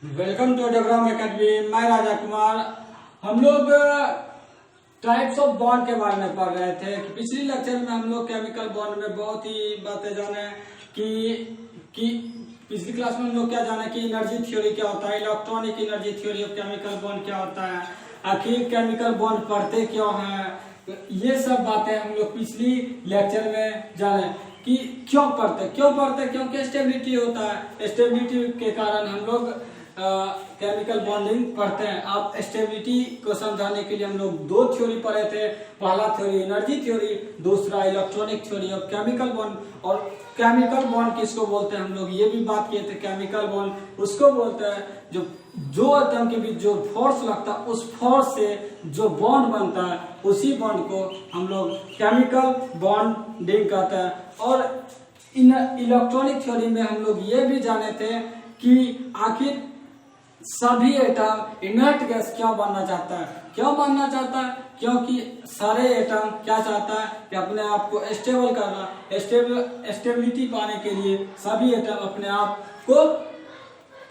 Welcome to डिग्राम academy. मैं राजा कुमार। हम लोग टाइप्स ऑफ बॉन्ड के बारे में पढ़ रहे थे कि पिछली लेक्चर में हम लोग केमिकल बॉन्ड में बहुत ही बातें जाने कि पिछली क्लास में हम लोग क्या जाने कि एनर्जी थ्योरी क्या होता है, electronic energy theory of chemical bond क्या होता है, आखिर केमिकल बॉन्ड पढ़ते क्यों हैं, ये सब बातें हम लोग पिछली लेक्चर में जाने कि क्यों पढ़ते क्योंकि स्टेबिलिटी होता है। स्टेबिलिटी के कारण हम लोग केमिकल बॉन्डिंग पढ़ते हैं। आप स्टेबिलिटी को समझाने के लिए हम लोग दो थ्योरी पढ़े थे। पहला थ्योरी एनर्जी थ्योरी, दूसरा electronic theory of chemical bond. और केमिकल बॉन्ड किसको बोलते हैं हम लोग ये भी बात किए थे। केमिकल बॉन्ड उसको बोलते हैं जो एटम के बीच जो फोर्स लगता है उस फोर्स से जो बॉन्ड बनता है उसी बॉन्ड को हम लोग केमिकल बॉन्डिंग कहते हैं। और इलेक्ट्रॉनिक थ्योरी में हम लोग ये भी जाने थे कि आखिर सभी एटम इनर्ट गैस क्यों बनना चाहता है, क्योंकि सारे एटम क्या चाहता है कि अपने आप को स्टेबल करना, स्टेबिलिटी पाने के लिए सभी एटम अपने आप को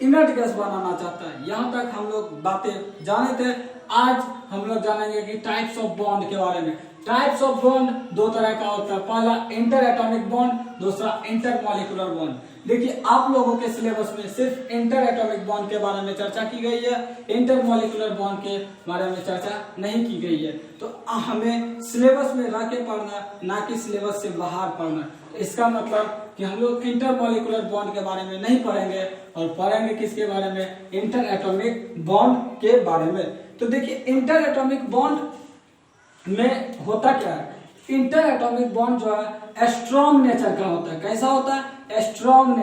इनर्ट गैस बनाना चाहता है। यहाँ तक हम लोग बातें जाने थे। आज हम लोग जानेंगे कि टाइप्स ऑफ बॉन्ड के बारे में। टाइप्स ऑफ बॉन्ड दो तरह का होता है, पहला इंटर एटॉमिक बॉन्ड, दूसरा इंटर मॉलिक्यूलर बॉन्ड। देखिए आप लोगों के सिलेबस में सिर्फ इंटर एटॉमिक बॉन्ड के बारे में चर्चा की गई है, इंटर मॉलिक्यूलर बॉन्ड के बारे में चर्चा नहीं की गई है। तो हमें सिलेबस में रह के पढ़ना, ना कि सिलेबस से बाहर पढ़ना। इसका मतलब कि हम लोग इंटर मॉलिक्यूलर बॉन्ड के बारे में नहीं पढ़ेंगे और पढ़ेंगे किसके बारे में, इंटर एटॉमिक बॉन्ड के बारे में। तो देखिए इंटर एटॉमिक बॉन्ड में होता क्या है। इंटर एटॉमिक बॉन्ड जो है स्ट्रॉन्ग नेचर का होता है। कैसा होता है? स्ट्रॉन्ग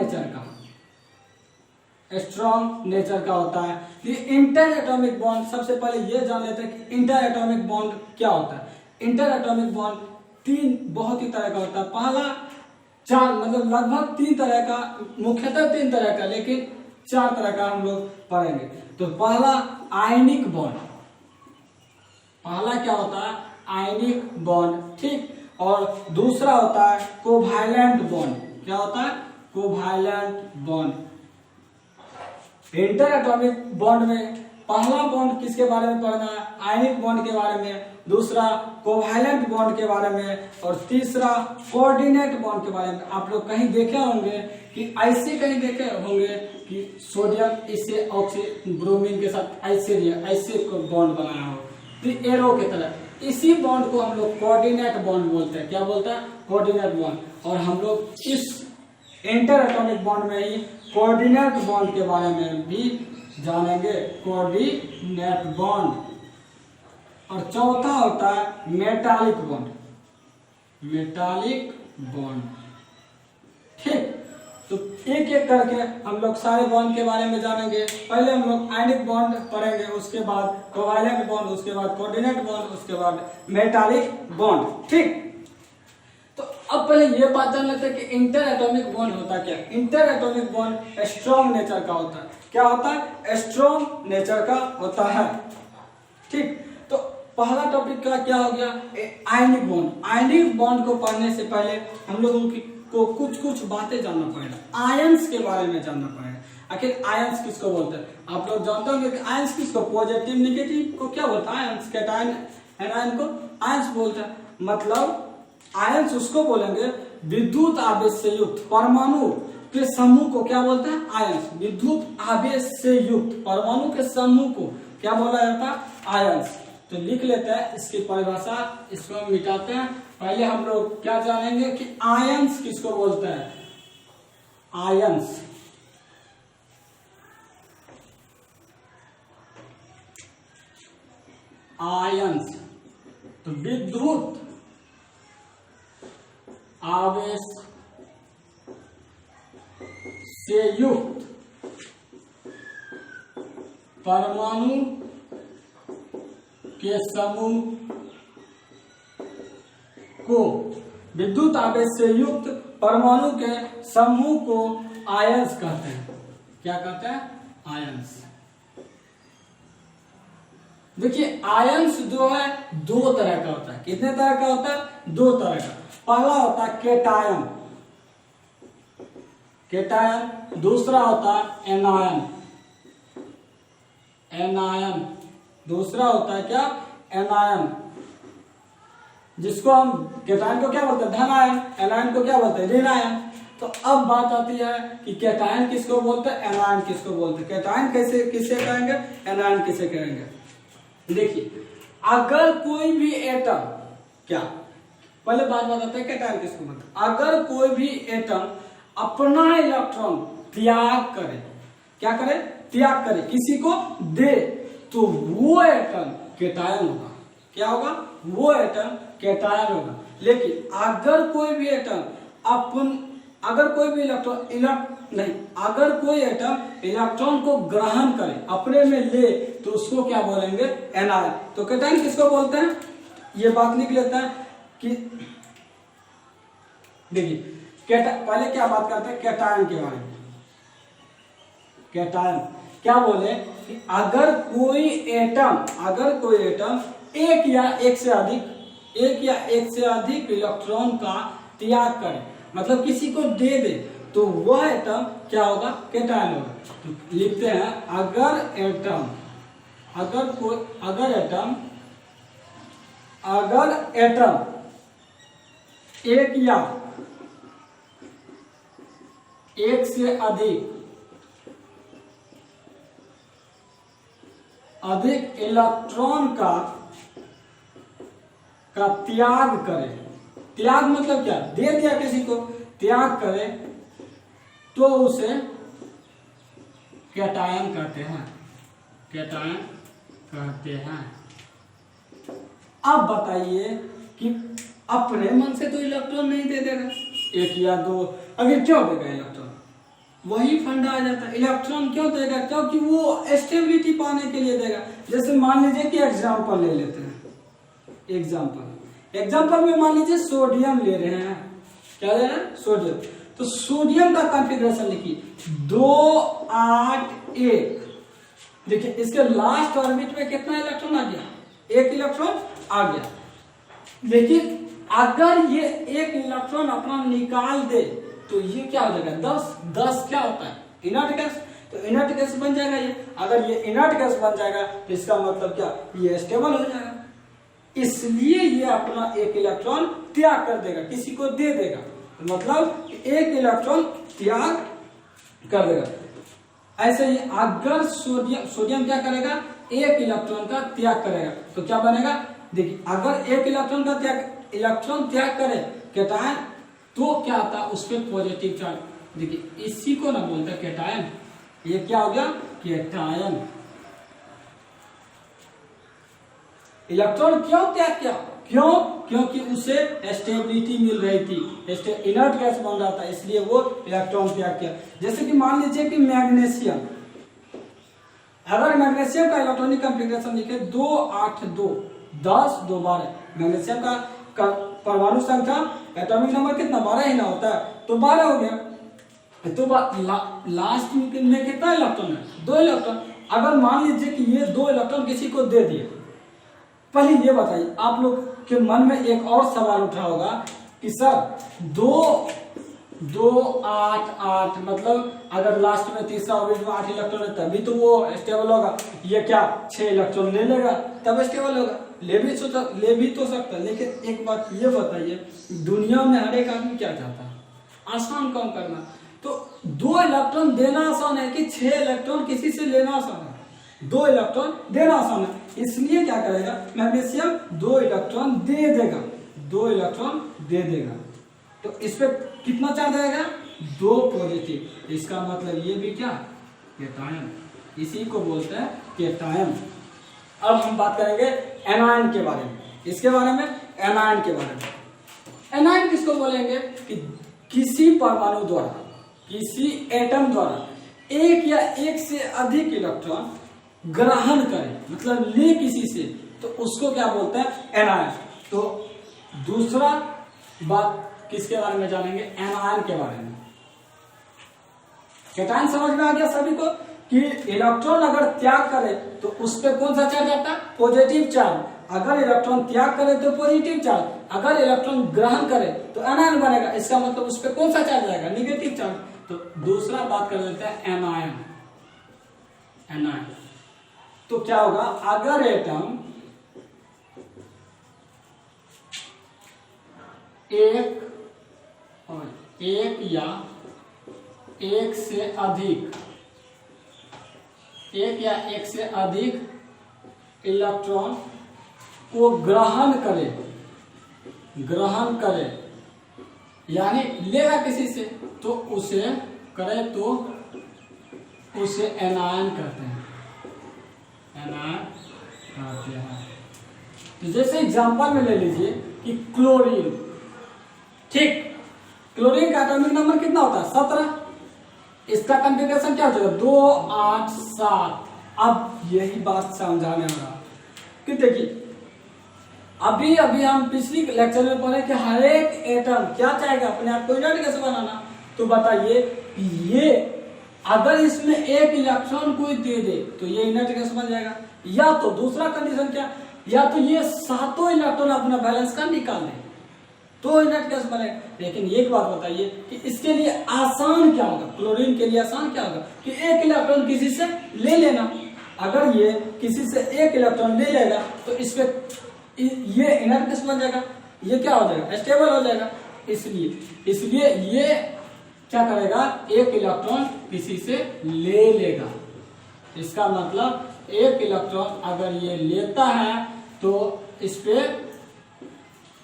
नेचर का होता है। ये इंटर एटॉमिक बॉन्ड, सबसे पहले ये जान लेते हैं कि इंटर एटॉमिक बॉन्ड क्या होता है। इंटर एटॉमिक बॉन्ड बहुत ही तरह का होता है। पहला चार मतलब लगभग तीन तरह का, मुख्यतः तीन तरह का, लेकिन चार तरह का हम लोग पढ़ेंगे। तो पहला आयनिक बॉन्ड, पहला क्या होता है? आयनिक बॉन्ड, ठीक। और दूसरा होता है कोवैलेंट बॉन्ड। क्या होता है? Covalent bond. Inter atomic bond में पहला बॉन्ड किसके बारे में पढ़ना है? आयनिक बॉन्ड के बारे में, दूसरा कोवैलेंट बॉन्ड के बारे में, और तीसरा कोऑर्डिनेट बॉन्ड के बारे में। आप लोग कहीं देखे होंगे कि ऐसे कहीं देखे होंगे कि सोडियम इससे ऑक्सीजन ब्रोमीन के साथ ऐसे बॉन्ड बनाया हो, तो एरो की तरह। इसी बॉन्ड को हम लोग कोऑर्डिनेट बॉन्ड बोलते हैं। क्या बोलते हैं? Coordinate bond. और हम लोग इस इंटर एटॉमिक बॉन्ड में ही कोऑर्डिनेट बॉन्ड के बारे में भी जानेंगे, कोऑर्डिनेट बॉन्ड। और चौथा होता है मेटालिक बॉन्ड, ठीक। तो एक एक करके हम लोग सारे बॉन्ड के बारे में जानेंगे। पहले हम लोग आयनिक बॉन्ड पढ़ेंगे, उसके बाद कोवैलेंट बॉन्ड, उसके बाद कोऑर्डिनेट बॉन्ड, उसके बाद मेटालिक बॉन्ड, ठीक। तो अब पहले ये बात जान लेते हैं कि इंटर एटॉमिक बॉन्ड होता क्या है। Inter atomic bond strong nature का होता है। क्या होता है? स्ट्रॉन्ग नेचर का होता है, ठीक। तो पहला टॉपिक का क्या हो गया? Ionic bond. आयनिक बॉन्ड को पढ़ने से पहले हम लोगों को कुछ बातें जानना पड़ेगा। आयंस के बारे में जानना पड़ेगा। आखिर आयंस किसको बोलते हैं? आप लोग जानते होंगे कि आयंस किसको, पॉजिटिव निगेटिव को क्या बोलते हैं? आयंस, कैटायन एनायन को आयंस बोलते हैं। मतलब आयंस उसको बोलेंगे विद्युत आवेश से युक्त परमाणु के समूह को क्या बोलते हैं? आयंस। विद्युत आवेश से युक्त परमाणु के समूह को क्या बोला जाता है? आयंस। तो लिख लेते हैं इसकी परिभाषा, इसको हम मिटाते हैं। पहले हम लोग क्या जानेंगे कि आयंस किसको बोलते हैं? आयंस, आयंस तो विद्युत आवेश से युक्त परमाणु के समूह को, विद्युत आवेश से युक्त परमाणु के समूह को आयंस कहते हैं। क्या कहते हैं? आयंस। देखिए आयंस जो है दो तरह का होता है। कितने तरह का होता है? दो तरह का। पहला होता है केटायन, केटायन, दूसरा होता है एनायन। एनायन। दूसरा होता है क्या, एनायन, जिसको हम कैटायन को क्या बोलते हैं, धन आयन, एनायन को क्या बोलते हैं, ऋण आयन। तो अब बात आती है कि कैटायन किसको बोलते हैं, एनायन किसको बोलते हैं। कैटायन कैसे किसे कहेंगे, एनायन किसे कहेंगे। देखिए अगर कोई भी एटम, क्या पहले बात बताते हैं कैटायन किसको बोलते हैं। अगर कोई भी एटम अपना इलेक्ट्रॉन त्याग करे, क्या करे, त्याग करे, किसी को दे, तो वो एटम कैटायन होगा। क्या होगा, वो एटम कैटायन होगा। लेकिन अगर कोई भी एटम अगर कोई भी अगर कोई एटम इलेक्ट्रॉन को ग्रहण करे, अपने में ले, तो उसको क्या बोलेंगे, एनायन। तो कैटायन किसको बोलते हैं, ये बात लिख लेते हैं कि देखिए पहले क्या बात करते हैं कैटायन के बारे में। कैटायन क्या बोले कि अगर कोई एटम एक या एक से अधिक इलेक्ट्रॉन का त्याग करे, मतलब किसी को दे दे, तो वह एटम क्या होगा, कैटायन होगा। तो लिखते हैं अगर एटम एक या एक से अधिक इलेक्ट्रॉन का त्याग करे, त्याग मतलब क्या, दे दिया किसी को, त्याग करे, तो उसे कैटायन कहते हैं, कैटायन कहते हैं। अब बताइए कि अपने मन से तो इलेक्ट्रॉन नहीं दे देगा, एक या दो, अगर क्यों देगा इलेक्ट्रॉन, वही फंडा आ जाता है। इलेक्ट्रॉन क्यों देगा, क्योंकि वो स्टेबिलिटी पाने के लिए देगा। जैसे मान लीजिए कि एग्जांपल ले लेते हैं, एग्जांपल में मान लीजिए सोडियम ले रहे हैं, क्या ले रहे हैं, सोडियम। तो सोडियम का कॉन्फ़िगरेशन लिखिए 2 8 1। देखिए इसके लास्ट ऑर्बिट में कितना इलेक्ट्रॉन आ गया, एक इलेक्ट्रॉन आ गया। लेकिन अगर ये एक इलेक्ट्रॉन अपना निकाल दे, तो ये क्या हो जाएगा, 10 क्या होता है, इनर्ट गैस। तो इनर्ट गैस बन जाएगा ये। अगर ये इनर्ट गैस बन जाएगा तो इसका मतलब क्या, ये स्टेबल हो जाएगा। इसलिए ये अपना एक इलेक्ट्रॉन त्याग कर देगा, किसी को दे देगा, तो मतलब एक इलेक्ट्रॉन त्याग कर देगा। ऐसे ही अगर सोडियम क्या करेगा, एक इलेक्ट्रॉन का त्याग करेगा, तो क्या बनेगा, देखिए अगर एक इलेक्ट्रॉन का इलेक्ट्रॉन त्याग करे कैटायन, तो क्या आता है, उस पर पॉजिटिव चार्ज। देखिए इसी को ना बोलते हैं कैटायन, ये क्या हो गया, कैटायन। इलेक्ट्रॉन क्यों त्याग किया, क्योंकि उसे स्टेबिलिटी मिल रही थी, इनर्ट गैस बन रहा था, इसलिए वो इलेक्ट्रॉन त्याग किया। जैसे कि मान लीजिए कि मैग्नीशियम, अगर मैग्नीशियम का इलेक्ट्रॉनिक कॉन्फ़िगरेशन लिखे 2 8 2 10 2 12, मैग्नीशियम का परमाणु संख्या एटॉमिक नंबर कितना, 12 ही ना होता है, तो 12 हो गया। तो लास्ट में कितना इलेक्ट्रॉन है, 2 इलेक्ट्रॉन। अगर मान लीजिए कि ये 2 इलेक्ट्रॉन किसी को दे दिए, पहले ये बताइए, आप लोग के मन में एक और सवाल उठा होगा कि सर 2 2 8 8, मतलब अगर लास्ट में तीसरा ऑर्बिट में 8 इलेक्ट्रॉन है तभी तो वो स्टेबल होगा। ये क्या 6 इलेक्ट्रॉन ले लेगा तब स्टेबल होगा, ले भी तो सकता। लेकिन एक बात ये बताइए, दुनिया में हर एक आदमी क्या चाहता है, आसान काम करना। तो 2 इलेक्ट्रॉन देना आसान है कि 6 इलेक्ट्रॉन किसी से लेना आसान है, 2 इलेक्ट्रॉन देना आसान है। इसलिए क्या करेगा मैग्नीशियम, 2 इलेक्ट्रॉन दे देगा, 2 इलेक्ट्रॉन दे देगा। तो इस पे कितना चार्ज आएगा, 2 पॉजिटिव। इसका मतलब ये भी क्या, कैटायन, इसी को बोलते हैं कैटायन। अब हम बात करेंगे एनायन के बारे में, इसके बारे में, एनायन के बारे में। एनायन किसको बोलेंगे कि किसी परमाणु द्वारा, किसी एटम द्वारा एक या एक से अधिक इलेक्ट्रॉन ग्रहण करे, मतलब ले किसी से, तो उसको क्या बोलते हैं, एनायन। तो दूसरा बात किसके बारे में जानेंगे, एनायन के बारे में। कैटायन समझ में आ गया सभी को कि इलेक्ट्रॉन अगर त्याग करे तो उस पर कौन सा चार्ज आता है, पॉजिटिव चार्ज। अगर इलेक्ट्रॉन त्याग करे तो पॉजिटिव चार्ज, अगर इलेक्ट्रॉन ग्रहण करे तो एनायन बनेगा। इसका मतलब उस पर कौन सा चार्ज आएगा, निगेटिव चार्ज। तो दूसरा बात कर लेते हैं एनायन। एनायन तो क्या होगा, अगर एटम एक या एक से अधिक इलेक्ट्रॉन को ग्रहण करे यानी लेगा किसी से, तो उसे एनायन कहते हैं। तो जैसे एग्जांपल में ले लीजिए कि क्लोरीन, ठीक, क्लोरीन का एटॉमिक नंबर कितना होता है, 17। इसका कॉन्फ़िगरेशन क्या हो जाएगा, 2 8 7। अब यही बात समझाने वाला कि देखिए, अभी हम पिछली लेक्चर में पढ़े कि हर एक एटम क्या चाहेगा, अपने आप को यूनिट कैसे बनाना। तो बताइए, ये अगर इसमें एक इलेक्ट्रॉन कोई दे दे तो ये यूनिट कैसे बन जाएगा, या तो दूसरा कंडीशन क्या, या तो ये सातों इलेक्ट्रॉन अपना बैलेंस का निकाल दे तो यूनिट कैसे बनेगा। लेकिन एक बात बताइए कि इसके लिए आसान क्या होगा, क्लोरीन के लिए आसान क्या होगा कि एक इलेक्ट्रॉन किसी से ले लेना। अगर ये किसी से एक इलेक्ट्रॉन ले लेगा तो इस पे ये इनर्ट कैसे बन जाएगा, ये क्या हो जाएगा, स्टेबल हो जाएगा। इसलिए ये क्या करेगा, एक इलेक्ट्रॉन किसी से ले लेगा। इसका मतलब एक इलेक्ट्रॉन अगर ये लेता है तो इस पे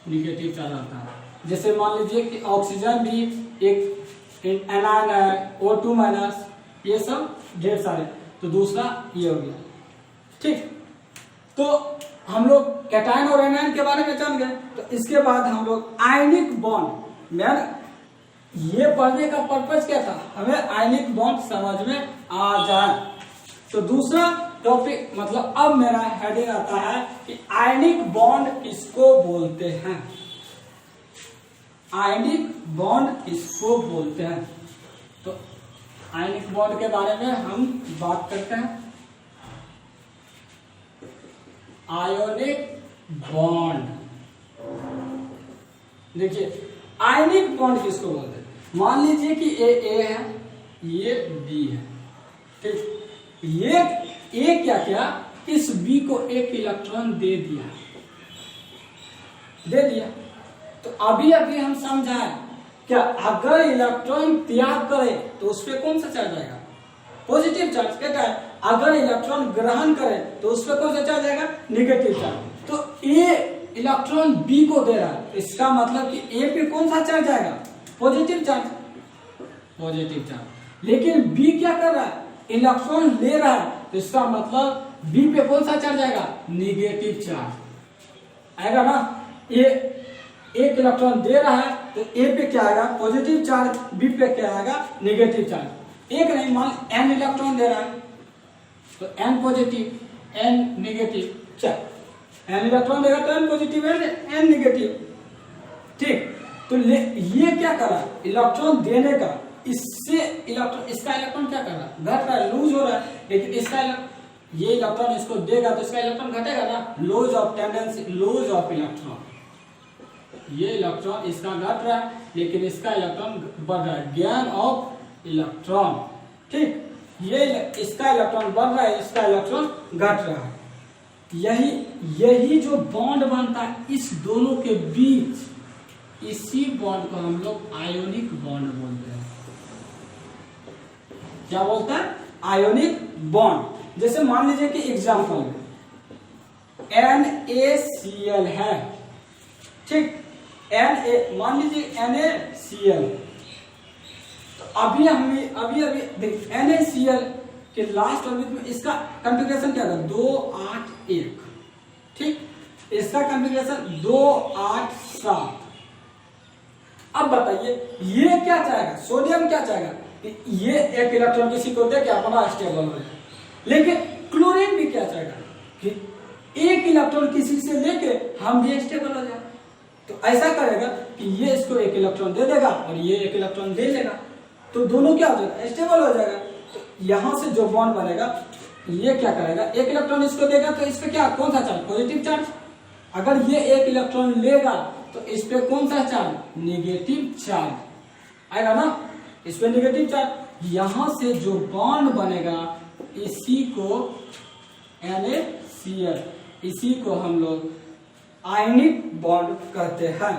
निगेटिव चार्ज आता है। जैसे मान लीजिए कि ऑक्सीजन भी एक एनायन है, O2 माइनस, ये सब ढेर सारे। तो दूसरा ये हो गया, ठीक। तो हम लोग कैटायन और एनायन के बारे में जान गए। तो इसके बाद हम लोग आयनिक बॉन्ड, मैं ये पढ़ने का पर्पज क्या था, हमें आयनिक बॉन्ड समझ में आ जाए। तो दूसरा टॉपिक मतलब अब मेरा हेडिंग आता है कि आयनिक बॉन्ड किसको बोलते हैं। आयनिक बॉन्ड किसको बोलते हैं, तो आयनिक बॉन्ड के बारे में हम बात करते हैं। आयोनिक बॉन्ड, देखिए आयनिक बॉन्ड किसको बोलते हैं। मान लीजिए कि ए है, ये बी है, ठीक। ये ए क्या इस बी को एक इलेक्ट्रॉन दे दिया। तो अभी हम समझाए क्या, अगर इलेक्ट्रॉन त्याग करे तो उस पर कौन सा चार्ज आएगा, पॉजिटिव चार्ज। कहता है अगर इलेक्ट्रॉन ग्रहण करे तो उस पर कौन सा चार्ज आएगा, निगेटिव चार्ज। तो ए इलेक्ट्रॉन बी को दे रहा है, इसका मतलब कि ए पे कौन सा चार्ज आएगा, पॉजिटिव चार्ज। लेकिन बी क्या कर रहा है, इलेक्ट्रॉन ले रहा है, तो इसका मतलब बी पे कौन सा चार्ज आएगा, निगेटिव चार्ज आएगा ना। ये एक इलेक्ट्रॉन दे रहा है तो ए पे क्या आएगा, पॉजिटिव चार्ज, बी पे क्या आएगा, निगेटिव चार्ज। एक नहीं, मान एन इलेक्ट्रॉन दे रहा है तो एन पॉजिटिव, एन निगेटिव, चल एन इलेक्ट्रॉन देगा तो एन पॉजिटिव, एन निगेटिव, ठीक। तो ये क्या कर रहा है, इलेक्ट्रॉन देने का, इससे इलेक्ट्रॉन, इसका इलेक्ट्रॉन क्या कर रहा है, घट रहा है, लूज हो रहा है। लेकिन इसका ये इलेक्ट्रॉन इसको देगा तो इसका इलेक्ट्रॉन घटेगा ना, laws of tendency, laws of electron. ये इलेक्ट्रॉन इसका घट रहा है लेकिन इसका इलेक्ट्रॉन बढ़ रहा है, गेन ऑफ इलेक्ट्रॉन, ठीक। ये इसका इलेक्ट्रॉन बढ़ रहा है, इसका इलेक्ट्रॉन घट रहा है। यही जो बॉन्ड बनता है इस दोनों के बीच, इसी बॉन्ड को हम लोग आयोनिक बॉन्ड बोलते हैं। क्या बोलते हैं, आयोनिक बॉन्ड। जैसे मान लीजिए कि एग्जांपल में NaCl है, ठीक। मान लीजिए NaCl, तो अभी NaCl के लास्ट ऑर्बिट में इसका कॉन्फ़िगरेशन क्या था, 2 8 1, ठीक। इसका कॉन्फ़िगरेशन 2 8 7। अब बताइए ये क्या चाहेगा, सोडियम क्या चाहेगा, ये एक इलेक्ट्रॉन किसी को दे के अपना स्टेबल हो जाए। लेकिन क्लोरीन भी क्या चाहेगा कि एक इलेक्ट्रॉन किसी से लेके हम भी स्टेबल हो जाए। तो ऐसा करेगा कि ये इसको एक इलेक्ट्रॉन दे देगा और ये एक इलेक्ट्रॉन दे लेगा, तो दोनों क्या हो जाएगा, स्टेबल हो जाएगा। तो यहां से जो बॉन्ड बनेगा, ये क्या करेगा, एक इलेक्ट्रॉन इसको देगा तो इस पे क्या, कौन सा चार्ज, पॉजिटिव चार्ज। अगर ये एक इलेक्ट्रॉन लेगा तो इस पे कौन सा चार्ज, निगेटिव चार्ज आएगा ना, इस पे निगेटिव चार्ज। यहां से जो बॉन्ड बनेगा इसी को NaCl, इसी को हम लोग आयनिक बॉन्ड कहते हैं।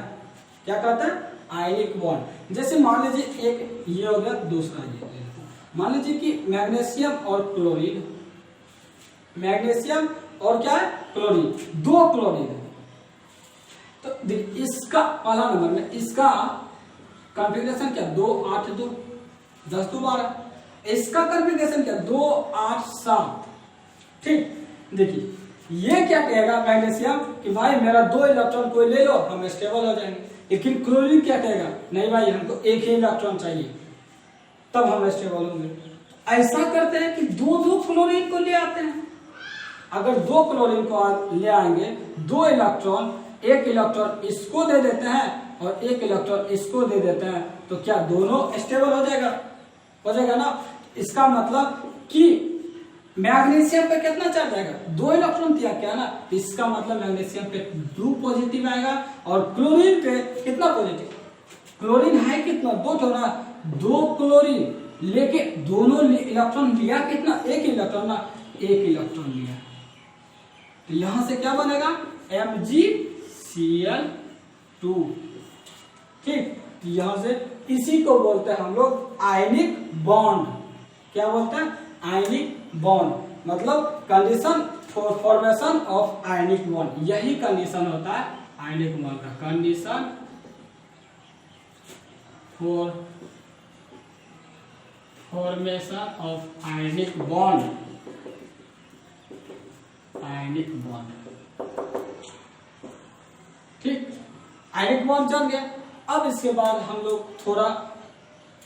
क्या कहते हैं? Ionic bond. जैसे मान लीजिए एक ये हो गया, दूसरा ये, मान लीजिए कि मैग्नीशियम और क्लोरीन, मैग्नीशियम और क्या है? क्लोरीन, दो क्लोरीन है। तो देखिए इसका पहला नंबर में इसका कॉन्फ़िगरेशन क्या? 2 8 2 10 2 12। इसका कॉन्फ़िगरेशन क्या? 2 8 7। ठीक, देखिए ये क्या कहेगा मैग्नीशियम कि भाई मेरा 2 इलेक्ट्रॉन कोई ले लो, हम स्टेबल हो जाएंगे। लेकिन क्लोरीन क्या कहेगा? नहीं भाई, हमको एक ही इलेक्ट्रॉन चाहिए, तब हम स्टेबल होंगे। ऐसा करते हैं कि दो क्लोरीन को ले आते हैं। अगर 2 क्लोरीन को ले आएंगे, 2 इलेक्ट्रॉन, एक इलेक्ट्रॉन इसको दे देते हैं और एक इलेक्ट्रॉन इसको दे देते हैं, तो क्या दोनों स्टेबल हो जाएगा? हो जाएगा ना। इसका मतलब कि मैग्नीशियम पे कितना चार्ज आएगा? 2 इलेक्ट्रॉन दिया क्या ना, इसका मतलब मैग्नीशियम पे 2 पॉजिटिव आएगा और क्लोरीन पे कितना पॉजिटिव? क्लोरीन है कितना? 2 तो ना, 2 क्लोरीन लेके दोनों इलेक्ट्रॉन लिया कितना? एक इलेक्ट्रॉन ना, एक इलेक्ट्रॉन लिया। तो यहां से क्या बनेगा? MgCl2। ठीक, यहां से इसी को बोलते हैं हम लोग आयनिक बॉन्ड। क्या बोलते हैं? आयनिक बॉन्ड, मतलब condition for formation of ionic bond. यही कंडीशन होता है आयनिक बॉन्ड का, condition for formation of ionic bond, ionic bond. ठीक, आयनिक बॉन्ड चल गया। अब इसके बाद हम लोग थोड़ा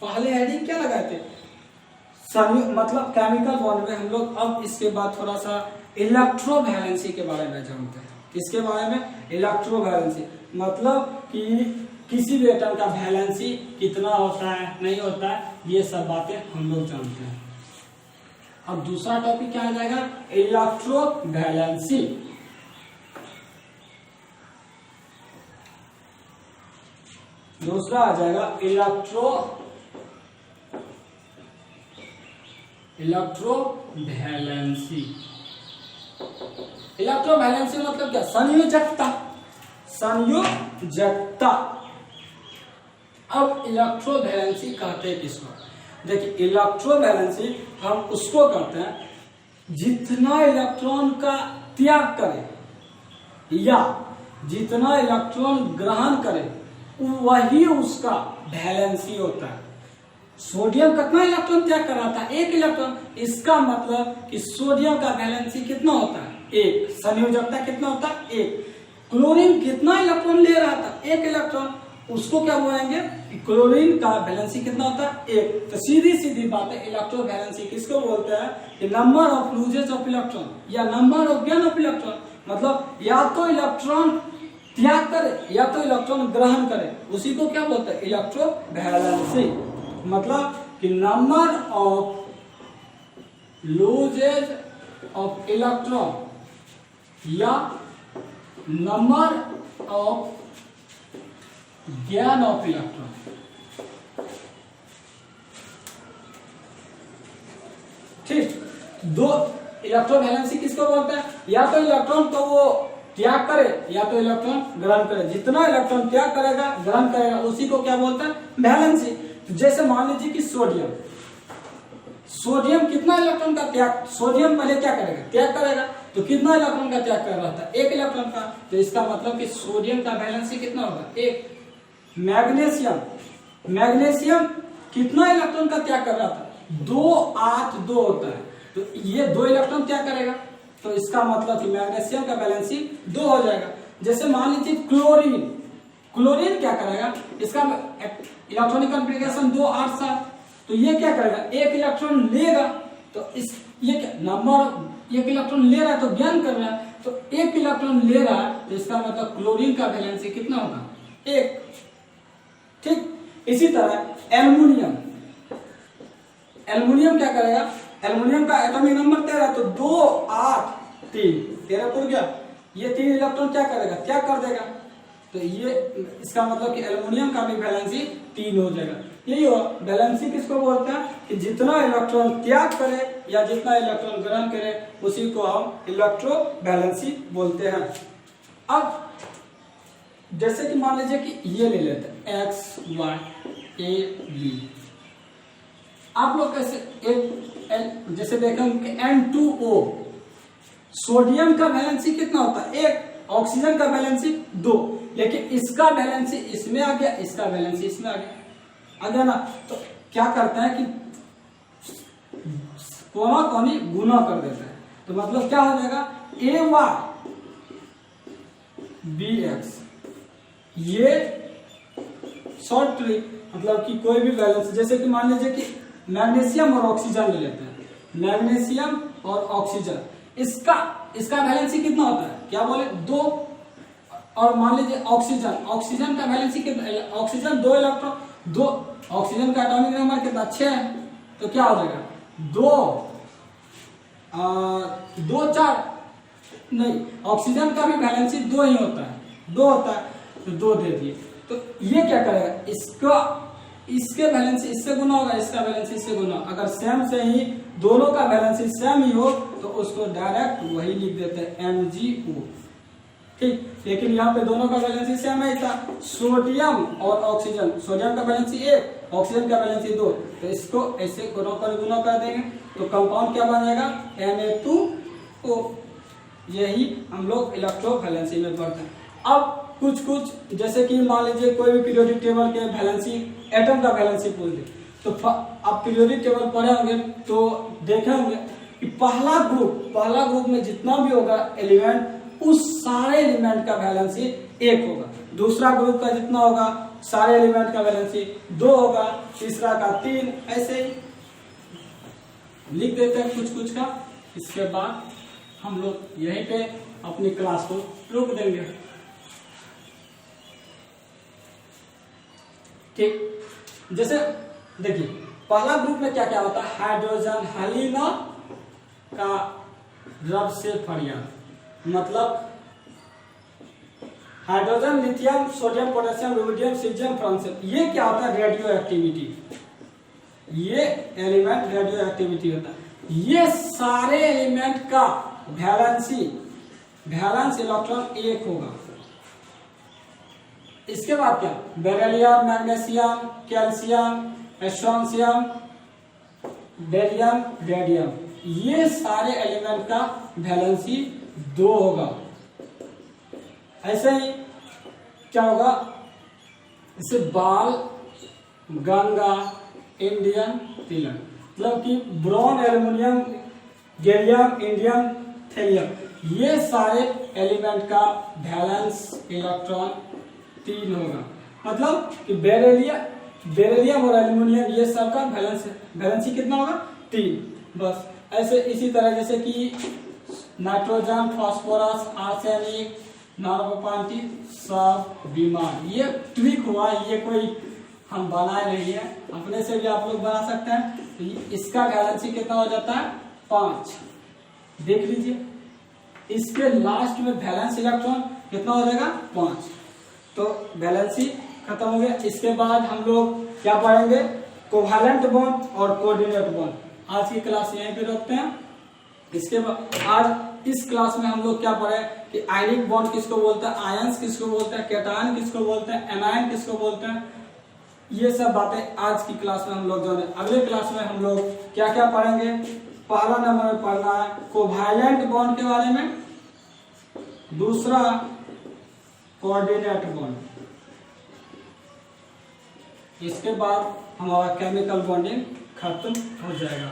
पहले हेडिंग क्या लगाए थे? मतलब केमिकल बॉन्ड में हम लोग अब इसके बाद थोड़ा सा इलेक्ट्रोवैलेंसी के बारे में जानते हैं। किसके बारे में? इलेक्ट्रोवैलेंसी, मतलब कि किसी भी एटम का वैलेंसी कितना होता है, नहीं होता है, ये सब बातें हम लोग जानते हैं। अब दूसरा टॉपिक क्या आ जाएगा? इलेक्ट्रोवैलेंसी। दूसरा आ जाएगा इलेक्ट्रोवैलेंसी। इलेक्ट्रोवैलेंसी मतलब क्या? संयोजकता, संयोजकता। अब इलेक्ट्रोवैलेंसी कहते हैं किसको? देखिए, इलेक्ट्रोवैलेंसी हम उसको कहते हैं जितना इलेक्ट्रॉन का त्याग करे या जितना इलेक्ट्रॉन ग्रहण करे वही उसका वैलेंसी होता है। सोडियम कितना इलेक्ट्रॉन त्याग कर रहा था? 1 इलेक्ट्रॉन। इसका मतलब कि सोडियम का वैलेंसी कितना होता है? 1। संयोजकता कितना होता है? 1। क्लोरीन कितना इलेक्ट्रॉन ले रहा था? 1 इलेक्ट्रॉन। उसको क्या बोलेंगे? क्लोरीन का वैलेंसी कितना होता है? 1। तो सीधी सीधी बात है, इलेक्ट्रोवैलेंसी किसको बोलते हैं? कि number of loses of electron या number of gain of electron. मतलब या तो इलेक्ट्रॉन त्याग करे या तो इलेक्ट्रॉन ग्रहण करे, उसी को क्या बोलते हैं? इलेक्ट्रोवैलेंसी। मतलब कि number of loses of electron या number of gain of electron. ठीक, दो इलेक्ट्रोवैलेंसी किसको बोलते हैं? या तो इलेक्ट्रॉन को वो त्याग करे या तो इलेक्ट्रॉन ग्रहण करे। जितना इलेक्ट्रॉन त्याग करेगा, ग्रहण करेगा, उसी को क्या बोलते हैं? वैलेंसी। तो जैसे मान लीजिए कि सोडियम कितना इलेक्ट्रॉन का त्याग, सोडियम पहले क्या करेगा? त्याग करेगा। तो कितना इलेक्ट्रॉन का त्याग कर रहा था? 1 इलेक्ट्रॉन का। तो इसका मतलब कि सोडियम का वैलेंसी कितना होगा? 1। मैग्नीशियम कितना इलेक्ट्रॉन का त्याग कर रहा था? 2 8 2 होता है। तो ये 2 इलेक्ट्रॉन त्याग करेगा, तो इसका मतलब कि मैग्नीशियम का वैलेंसी 2 हो जाएगा। जैसे मान लीजिए क्लोरीन क्या करेगा? इसका इलेक्ट्रॉनिक कॉन्फ़िगरेशन 2 8 7। तो ये क्या करेगा? 1 इलेक्ट्रॉन लेगा। तो ये क्या नंबर, 1 इलेक्ट्रॉन ले रहा है तो ज्ञान कर रहा है, तो 1 इलेक्ट्रॉन ले रहा है, तो इसका मतलब क्लोरीन का वैलेंसी कितना होगा? 1। ठीक, इसी तरह एल्युमिनियम क्या करेगा? एल्युमिनियम का एटॉमिक नंबर 13, तो 2 8 3 13 पुर गया। ये 3 इलेक्ट्रॉन क्या करेगा? त्याग कर देगा। तो ये इसका मतलब कि एल्युमिनियम का भी वैलेंसी 3 हो जाएगा। यही हो वैलेंसी किसको बोलते हैं कि जितना इलेक्ट्रॉन त्याग करे या जितना इलेक्ट्रॉन ग्रहण करे उसी को हम इलेक्ट्रोवैलेंसी बोलते हैं। अब जैसे कि मान लीजिए कि ये ले लेते हैं एक्स वाई ए बी, आप लोग कैसे जैसे देखें N2O, सोडियम का वैलेंसी कितना होता है 1, ऑक्सीजन का वैलेंसी 2, लेकिन इसका वैलेंसी इसमें आ गया, इसका वैलेंसी इसमें आ गया ना। तो क्या करते हैं कि कोना कोनी गुना कर देते हैं, तो मतलब क्या हो जाएगा AY BX। ये शॉर्ट ट्रिक मतलब कि कोई भी वैलेंसी, जैसे कि मान लीजिए कि मैग्नीशियम और ऑक्सीजन ले लेते हैं, मैग्नीशियम और ऑक्सीजन, इसका वैलेंसी कितना होता है, क्या बोले 2, और मान लीजिए ऑक्सीजन का वैलेंसी कितना, ऑक्सीजन 2 इलेक्ट्रॉन, 2 ऑक्सीजन का एटॉमिक नंबर कितना 6 है, तो क्या हो जाएगा 2 4 नहीं, ऑक्सीजन का भी वैलेंसी 2 ही होता है, 2 होता है, तो 2 दे दिए। तो ये क्या करेगा, इसके वैलेंसी इससे गुना होगा, इसका वैलेंसी इससे गुना, अगर सेम से ही दोनों का वैलेंसी सेम ही हो तो उसको डायरेक्ट वही लिख देते हैं MgO, ठीक। लेकिन यहाँ पे दोनों का वैलेंसी सेम ही था, सोडियम और ऑक्सीजन, सोडियम का वैलेंसी 1, ऑक्सीजन का वैलेंसी 2, तो इसको ऐसे गुना कर देंगे तो कंपाउंड क्या बन जाएगा Na2O। यही हम लोग इलेक्ट्रोवैलेंसी में पढ़ते हैं। अब कुछ जैसे कि मान लीजिए कोई भी पीरियोडिक टेबल के वैलेंसी, एटम का वैलेंसी पूछ दे, तो आप पीरियोडिक टेबल पढ़े होंगे तो देखे होंगे कि पहला ग्रुप में जितना भी होगा एलिमेंट, उस सारे एलिमेंट का वैलेंसी 1 होगा, दूसरा ग्रुप का जितना होगा सारे एलिमेंट का वैलेंसी 2 होगा, तीसरा का 3, ऐसे ही लिख देते हैं कुछ का। इसके बाद हम लोग यहीं पे अपनी क्लास को रोक देंगे, ठीक। जैसे देखिए पहला ग्रुप में क्या क्या होता है, हाइड्रोजन हेलिना का रब से फरिया, मतलब hydrogen lithium sodium potassium rubidium caesium francium, ये क्या होता है रेडियो एक्टिविटी, ये एलिमेंट रेडियो एक्टिविटी होता है। ये सारे एलिमेंट का वैलेंस इलेक्ट्रॉन 1 होगा। इसके बाद क्या, beryllium magnesium calcium strontium barium radium, ये सारे एलिमेंट का वैलेंसी 2 होगा। ऐसे ही क्या होगा, इसे बाल गंगा इंडियन तिलक, मतलब कि boron aluminium gallium indium thallium, ये सारे एलिमेंट का वैलेंस इलेक्ट्रॉन 3 होगा। मतलब कि बेरिलियम और एल्युमिनियम ये सब का वैलेंसी कितना होगा 3, बस। ऐसे इसी तरह जैसे कि नाइट्रोजन फास्फोरस आर्सेनिक नार्कोपांटी सब बीमार, ये ट्रिक हुआ, ये कोई हम बनाए नहीं है, अपने से भी आप लोग बना सकते हैं। तो इसका वैलेंसी कितना हो जाता है 5, देख लीजिए इसके लास्ट में वैलेंस इलेक्ट्रॉन कितना हो जाएगा 5, तो वैलेंसी खत्म हो गया। इसके बाद हम लोग क्या पढ़ेंगे, कोवैलेंट बॉन्ड और कोऑर्डिनेट बॉन्ड। आज की क्लास यहीं पे रोकते हैं। इसके बाद आज इस क्लास में हम लोग क्या पढ़े कि आयनिक बॉन्ड किसको बोलते हैं, आयंस किसको बोलते हैं, कैटायन किसको बोलते हैं, एनायन किसको बोलते हैं, ये सब बातें आज की क्लास में हम लोग जाने। अगले क्लास में हम लोग क्या क्या पढ़ेंगे, पहला नंबर में पढ़ना है कोवैलेंट बॉन्ड के बारे में, दूसरा कोऑर्डिनेट बॉन्ड, इसके बाद हमारा केमिकल बॉन्डिंग खत्म हो जाएगा।